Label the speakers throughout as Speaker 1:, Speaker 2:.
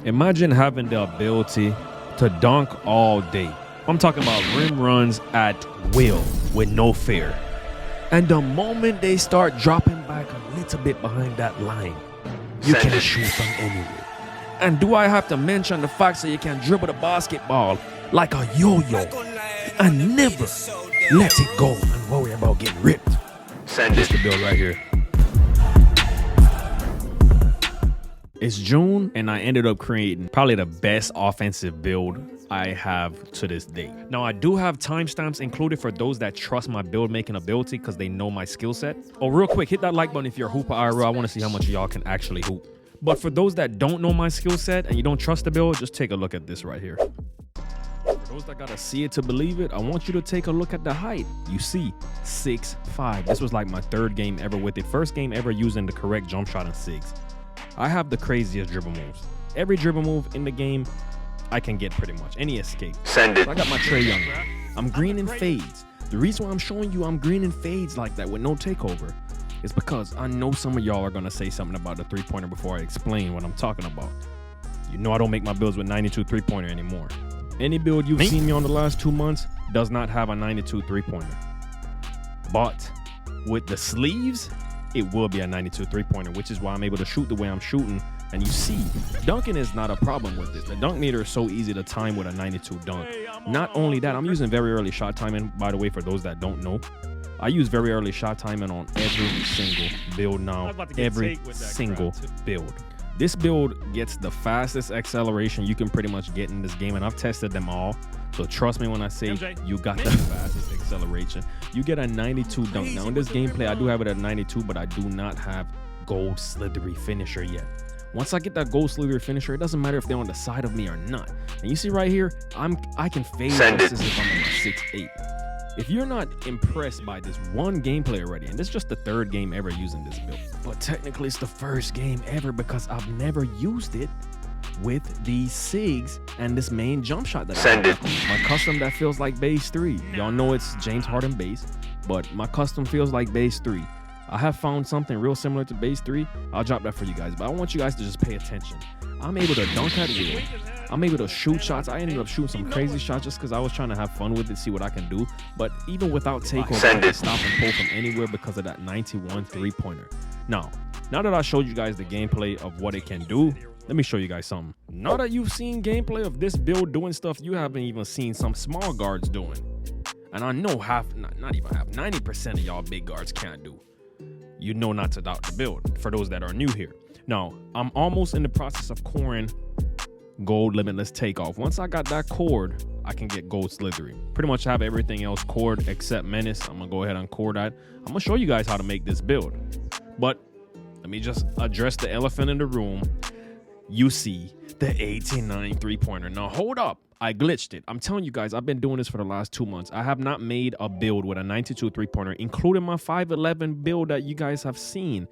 Speaker 1: Imagine having the ability to dunk all day. I'm talking about rim runs at will with no fear. And the moment they start dropping back a little bit behind that line, you can shoot from anywhere. And do I have to mention the fact that you can dribble the basketball like a yo-yo and never let it go and worry about getting ripped? This the build right here. It's June, and I ended up creating probably the best offensive build I have to this day. Now, I do have timestamps included for those that trust my build making ability because they know my skill set. Oh, real quick, hit that like button if you're a hooper IRL. I want to see how much of y'all can actually hoop. But for those that don't know my skill set and you don't trust the build, just take a look at this right here. For those that gotta see it to believe it, I want you to take a look at the height. You see, 6'5". This was like my third game ever with it. First game ever using the correct jump shot in 6. I have the craziest dribble moves. Every dribble move in the game, I can get pretty much. Any escape. So I got my Trae Young. I'm green in fades. The reason why I'm showing you I'm green in fades like that with no takeover is because I know some of y'all are going to say something about the three-pointer before I explain what I'm talking about. You know I don't make my builds with 92 three-pointer anymore. Any build you've seen me on the last 2 months does not have a 92 three-pointer. But with the sleeves, it will be a 92 three-pointer, which is why I'm able to shoot the way I'm shooting. And you see, dunking is not a problem with this. The dunk meter is so easy to time with a 92 dunk. Not only that, I'm using very early shot timing, by the way, for those that don't know. I use very early shot timing on every single build now. Every single build. This build gets the fastest acceleration you can pretty much get in this game, and I've tested them all. So trust me when I say you got the fastest acceleration. You get a 92 dunk. Now in this gameplay, I do have it at 92, but I do not have gold slithery finisher yet. Once I get that gold slithery finisher, it doesn't matter if they're on the side of me or not. And you see right here, I can fade this as if I'm on a 6'8". If you're not impressed by this one gameplay already, and this is just the third game ever using this build, but technically it's the first game ever because I've never used it with the SIGs and this main jump shot that I have. My custom that feels like base 3. Y'all know it's James Harden base, but my custom feels like base 3. I have found something real similar to base 3. I'll drop that for you guys, but I want you guys to just pay attention. I'm able to dunk at will. I'm able to shoot shots. I ended up shooting some crazy shots just because I was trying to have fun with it, see what I can do. But even without takeover, I can stop and pull from anywhere because of that 91 three-pointer. Now that I showed you guys the gameplay of what it can do, let me show you guys something. Now that you've seen gameplay of this build doing stuff you haven't even seen some small guards doing. And I know not even half, 90% of y'all big guards can't do. You know not to doubt the build for those that are new here. Now, I'm almost in the process of coring gold limitless takeoff. Once I got that cored, I can get gold slithery. Pretty much have everything else cored except menace. I'm gonna go ahead and core that. I'm gonna show you guys how to make this build. But let me just address the elephant in the room. You see the 89 three-pointer. Now hold up. I glitched it. I'm telling you guys, I've been doing this for the last 2 months. I have not made a build with a 92 three-pointer, including my 5'11 build that you guys have seen.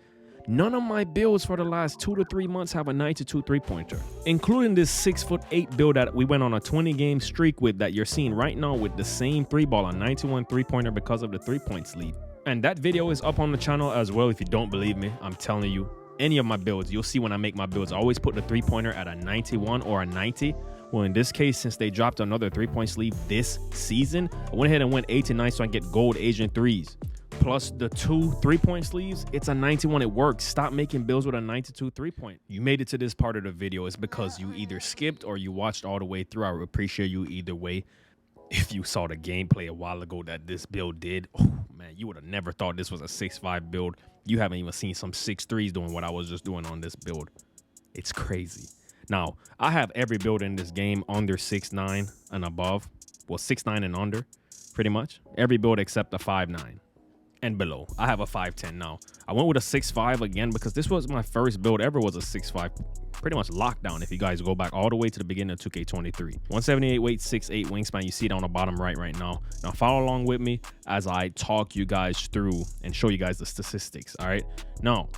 Speaker 1: None of my builds for the last 2 to 3 months have a 92 three-pointer, including this 6'8" build that we went on a 20-game streak with that you're seeing right now with the same 3-ball, a 91 three-pointer because of the 3-point sleeve. And that video is up on the channel as well. If you don't believe me, I'm telling you, any of my builds, you'll see when I make my builds, I always put the 3-pointer at a 91 or a 90. Well, in this case, since they dropped another 3-point sleeve this season, I went ahead and went 89 so I can get gold Asian 3s. Plus the 2 3-point sleeves, it's a 91. It works. Stop making builds with a 92 3-point. You made it to this part of the video. It's because you either skipped or you watched all the way through. I would appreciate you either way. If you saw the gameplay a while ago that this build did, oh man, you would have never thought this was a 6'5" build. You haven't even seen some 6'3s doing what I was just doing on this build. It's crazy. Now, I have every build in this game under 6'9" and above. Well, 6'9" and under, pretty much. Every build except a 5'9". And below. I have a 5'10" now. I went with a 6'5" again because this was my first build ever was a 6'5", pretty much lockdown if you guys go back all the way to the beginning of 2K23. 178 weight, 6'8" wingspan. You see it on the bottom right now. Now follow along with me as I talk you guys through and show you guys the statistics, all right? Now,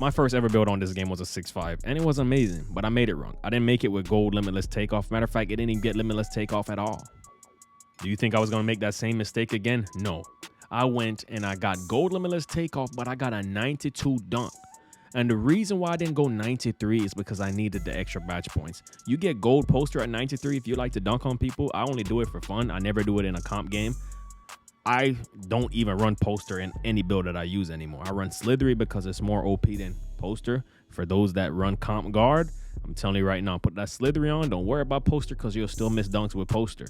Speaker 1: my first ever build on this game was a 6'5", and it was amazing, but I made it wrong. I didn't make it with gold limitless takeoff. Matter of fact, it didn't even get limitless takeoff at all. Do you think I was going to make that same mistake again? No. I went and I got gold limitless takeoff, but I got a 92 dunk. And the reason why I didn't go 93 is because I needed the extra badge points. You get gold poster at 93 if you like to dunk on people. I only do it for fun. I never do it in a comp game. I don't even run poster in any build that I use anymore. I run slithery because it's more OP than poster. For those that run comp guard, I'm telling you right now, put that slithery on. Don't worry about poster because you'll still miss dunks with poster.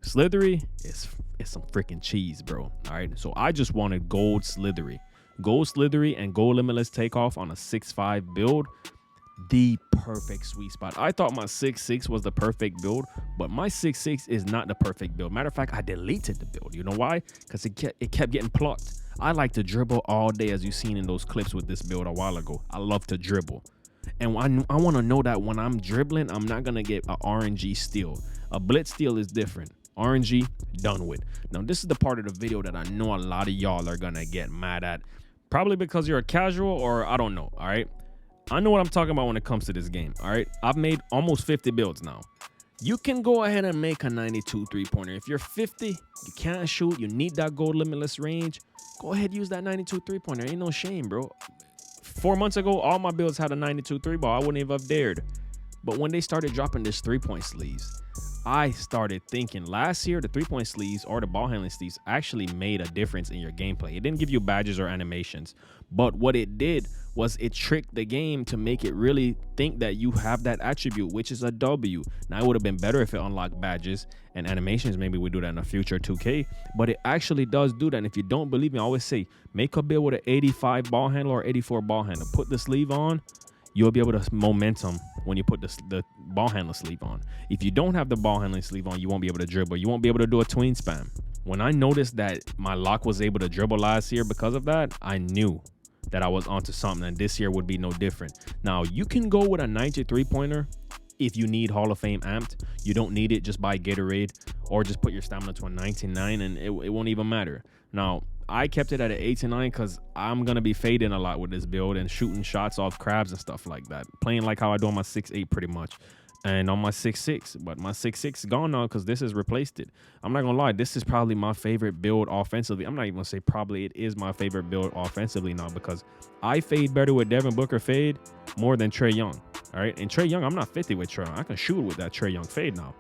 Speaker 1: Slithery is some freaking cheese, bro. All right, so I just wanted gold slithery. Gold slithery and gold limitless takeoff on a 6'5 build. The perfect sweet spot. I thought my 6'6 was the perfect build, but my 6'6 is not the perfect build. Matter of fact, I deleted the build. You know why? Because it kept getting plucked. I like to dribble all day, as you've seen in those clips with this build a while ago. I love to dribble. And I want to know that when I'm dribbling, I'm not going to get an RNG steal. A blitz steal is different. RNG, done with. Now, this is the part of the video that I know a lot of y'all are going to get mad at. Probably because you're a casual or I don't know, all right? I know what I'm talking about when it comes to this game, all right? I've made almost 50 builds now. You can go ahead and make a 92 three-pointer. If you're 50, you can't shoot, you need that gold limitless range, go ahead, use that 92 three-pointer. Ain't no shame, bro. 4 months ago, all my builds had a 92 three-ball. I wouldn't even have dared. But when they started dropping this three-point sleeves, I started thinking last year the three-point sleeves or the ball handling sleeves actually made a difference in your gameplay. It didn't give you badges or animations, but what it did was it tricked the game to make it really think that you have that attribute, which is a W. Now, it would have been better if it unlocked badges and animations. Maybe we do that in a future 2K, but it actually does do that. And if you don't believe me, I always say make a build with an 85 ball handle or 84 ball handle. Put the sleeve on. You'll be able to momentum when you put the ball handler sleeve on. If you don't have the ball handling sleeve on, you won't be able to dribble. You won't be able to do a tween spam. When I noticed that my lock was able to dribble last year because of that, I knew that I was onto something, and this year would be no different. Now, you can go with a 93 pointer if you need Hall of Fame amped. You don't need it, just buy Gatorade or just put your stamina to a 99 and it won't even matter. Now, I kept it at an 89 because I'm going to be fading a lot with this build and shooting shots off crabs and stuff like that. Playing like how I do on my 6'8 pretty much. And on my 6'6. But my 6'6 is gone now because this has replaced it. I'm not going to lie. This is probably my favorite build offensively. I'm not even going to say probably. It is my favorite build offensively now because I fade better with Devin Booker fade more than Trae Young. All right. And Trae Young, I'm not 50 with Trae Young. I can shoot with that Trae Young fade now.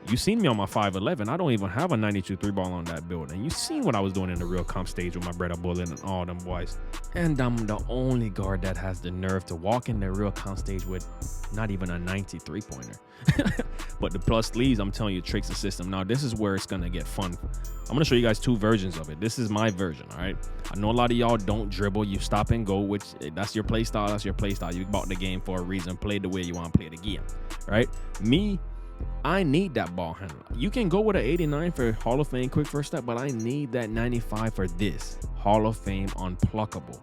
Speaker 1: You seen me on my 5'11". I don't even have a 92 3-ball on that build. And you seen what I was doing in the real comp stage with my brother Bullet and all them boys. And I'm the only guard that has the nerve to walk in the real comp stage with not even a 93 pointer. But the plus sleeves, I'm telling you, tricks the system. Now, this is where it's going to get fun. I'm going to show you guys two versions of it. This is my version, all right? I know a lot of y'all don't dribble. You stop and go, which that's your play style. That's your play style. You bought the game for a reason. Play the way you want to play the game, right? Me, I need that ball handler. You can go with an 89 for Hall of Fame quick first step, but I need that 95 for this Hall of Fame unpluckable.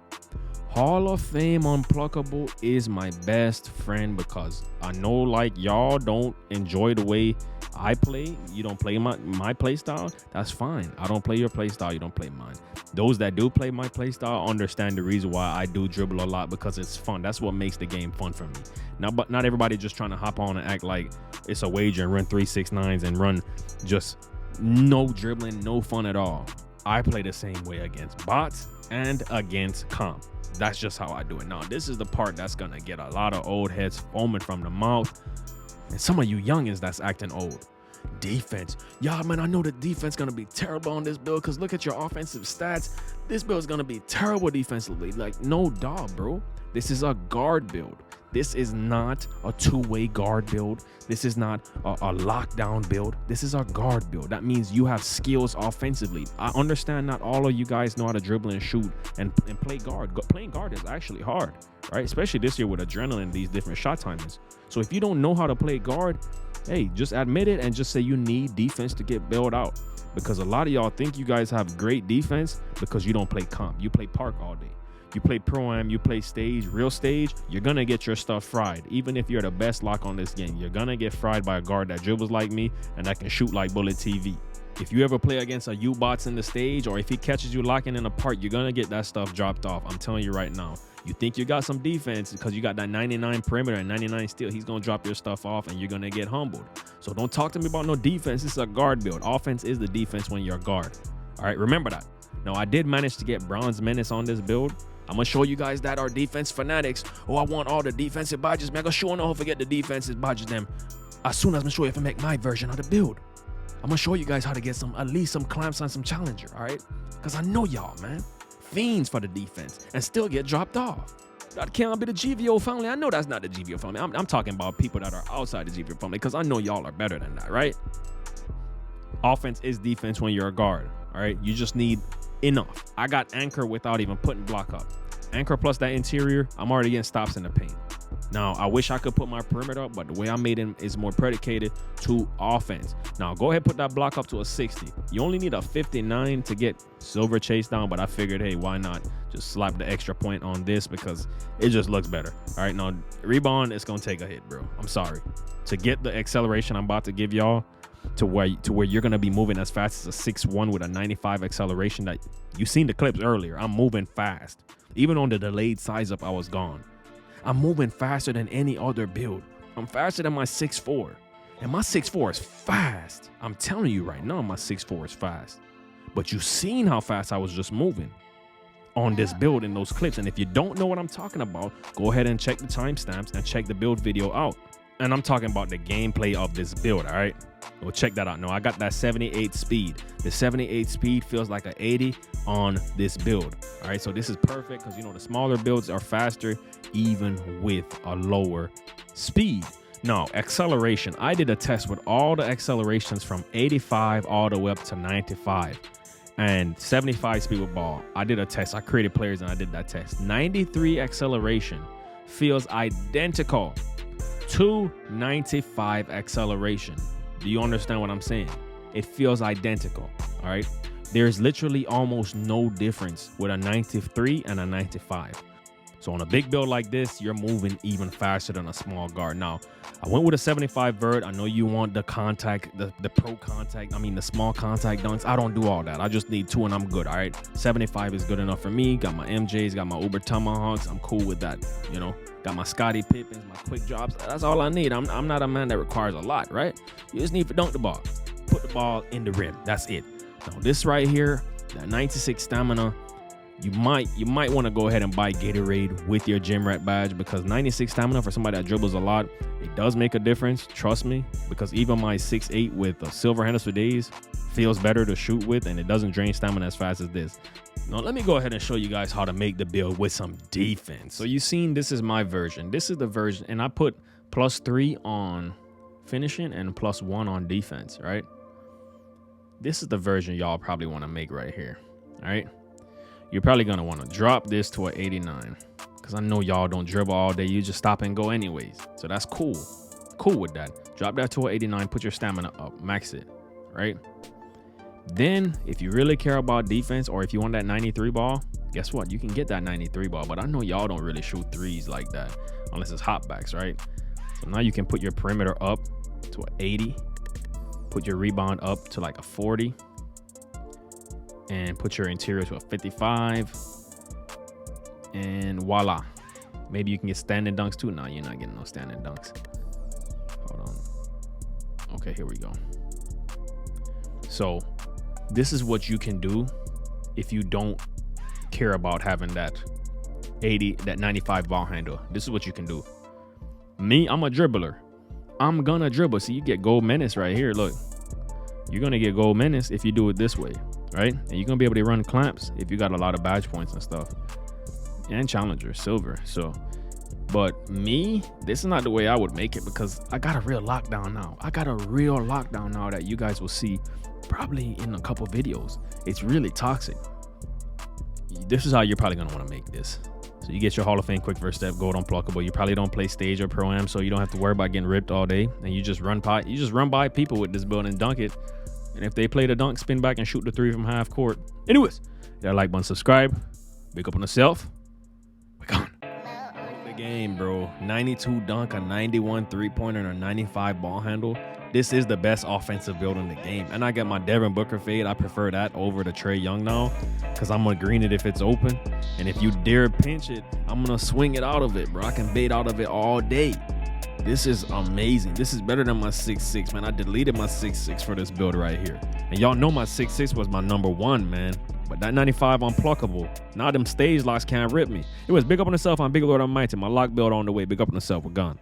Speaker 1: Hall of Fame unpluckable is my best friend because I know like y'all don't enjoy the way I play. You don't play my play style. That's fine. I don't play your play style. You don't play mine. Those that do play my play style understand the reason why I do dribble a lot, because it's fun. That's what makes the game fun for me. Now, but not everybody just trying to hop on and act like it's a wager and run 3-6-9s and run just no dribbling, no fun at all. I play the same way against bots and against comp. That's just how I do it. Now, this is the part that's gonna get a lot of old heads foaming from the mouth, and some of you youngins that's acting old. Defense. Yeah, man, I know the defense gonna be terrible on this build because look at your offensive stats. This build is gonna be terrible defensively. Like, no dog, bro. This is a guard build. This is not a two-way guard build. This is not a lockdown build. This is a guard build. That means you have skills offensively. I understand not all of you guys know how to dribble and shoot and play guard. Playing guard is actually hard, right? Especially this year with adrenaline, these different shot timings. So if you don't know how to play guard, hey, just admit it and just say you need defense to get bailed out. Because a lot of y'all think you guys have great defense because you don't play comp. You play park all day. You play pro-am, you play stage, real stage, you're going to get your stuff fried. Even if you're the best lock on this game, you're going to get fried by a guard that dribbles like me and that can shoot like Bullet TV. If you ever play against a U-Bots in the stage, or if he catches you locking in a part, you're going to get that stuff dropped off. I'm telling you right now. You think you got some defense because you got that 99 perimeter and 99 steal. He's going to drop your stuff off and you're going to get humbled. So don't talk to me about no defense. This is a guard build. Offense is the defense when you're a guard. All right, remember that. Now, I did manage to get Bronze Menace on this build. I'm gonna show you guys that are defense fanatics. Oh, I want all the defensive badges, man. I'm sure no forget the defensive badges them. As soon as I'm sure if I make my version of the build, I'm gonna show you guys how to get at least some clamps on some challenger, all right? Because I know y'all, man, fiends for the defense and still get dropped off. That can't be the GVO family. I know that's not the GVO family. I'm talking about people that are outside the GVO family because I know y'all are better than that, right? Offense is defense when you're a guard, all right? You just need enough. I got anchor without even putting block up. Anchor plus that interior, I'm already getting stops in the paint. Now, I wish I could put my perimeter up, but the way I made him is more predicated to offense. Now, go ahead, put that block up to a 60. You only need a 59 to get Silver chase down, but I figured, hey, why not just slap the extra point on this because it just looks better. All right, now, rebound, it's going to take a hit, bro. I'm sorry. To get the acceleration I'm about to give y'all to where you're going to be moving as fast as a 6'1" with a 95 acceleration that you seen the clips earlier. I'm moving fast. Even on the delayed size up, I was gone. I'm moving faster than any other build. I'm faster than my 6'4". And my 6'4" is fast. I'm telling you right now, my 6'4" is fast. But you seen how fast I was just moving on this build in those clips. And if you don't know what I'm talking about, go ahead and check the timestamps and check the build video out. And I'm talking about the gameplay of this build, all right? Well, check that out. No, I got that 78 speed. The 78 speed feels like an 80 on this build, all right? So this is perfect because, you know, the smaller builds are faster even with a lower speed. Now, acceleration. I did a test with all the accelerations from 85 all the way up to 95 and 75 speed with ball. I did a test. I created players and I did that test. 93 acceleration feels identical to 95 acceleration. Do you understand what I'm saying? It feels identical, all right? There's literally almost no difference with a 93 and a 95. So on a big build like this, you're moving even faster than a small guard. Now, I went with a 75 vert. I know you want the contact, the pro contact. I mean, the small contact dunks. I don't do all that. I just need 2 and I'm good, all right? 75 is good enough for me. Got my MJs, got my Uber Tomahawks. I'm cool with that, you know? Got my Scottie Pippins, my quick drops. That's all I need. I'm not a man that requires a lot, right? You just need to dunk the ball. Put the ball in the rim. That's it. Now, this right here, that 96 stamina, you might want to go ahead and buy Gatorade with your gym rat badge because 96 stamina for somebody that dribbles a lot, it does make a difference. Trust me, because even my 6'8" with a silver handles for days feels better to shoot with, and it doesn't drain stamina as fast as this. Now, let me go ahead and show you guys how to make the build with some defense. So you've seen this is my version. This is the version, and I put +3 on finishing and +1 on defense, right? This is the version y'all probably want to make right here, all right? You're probably going to want to drop this to an 89 because I know y'all don't dribble all day. You just stop and go anyways. So that's cool. Cool with that. Drop that to an 89. Put your stamina up. Max it, right? Then if you really care about defense or if you want that 93 ball, guess what? You can get that 93 ball. But I know y'all don't really shoot threes like that unless it's hotbacks, right? So now you can put your perimeter up to an 80. Put your rebound up to like a 40. And put your interior to a 55 and voila. Maybe you can get standing dunks too. No, you're not getting no standing dunks. Hold on. Okay, here we go. So this is what you can do if you don't care about having that 95 ball handle. This is what you can do. Me, I'm a dribbler. I'm gonna dribble. See, you get gold menace right here. Look, you're gonna get gold menace if you do it this way, right? And you're gonna be able to run clamps if you got a lot of badge points and stuff, and challenger silver. So, but me, this is not the way I would make it because I got a real lockdown now. I got a real lockdown now that you guys will see probably in a couple videos. It's really toxic. This is how you're probably gonna want to make this. So you get your Hall of Fame quick first step, gold unpluckable. You probably don't play stage or pro-am, so you don't have to worry about getting ripped all day. And you just run by people with this build and dunk it. And if they play the dunk, spin back and shoot the 3 from half court. Anyways, that like button, subscribe, big up on yourself. We're gone. The game, bro. 92 dunk, a 91 3-pointer, and a 95 ball handle. This is the best offensive build in the game. And I got my Devin Booker fade. I prefer that over the Trae Young now because I'm going to green it if it's open. And if you dare pinch it, I'm going to swing it out of it, bro. I can bait out of it all day. This is amazing. This is better than my 6'6", man. I deleted my 6'6" for this build right here. And y'all know my 6'6" was my number one, man. But that 95 unpluckable. Now them stage locks can't rip me. It was big up on yourself. I'm Big Lord Almighty. My lock build on the way. Big up on yourself. We're gone.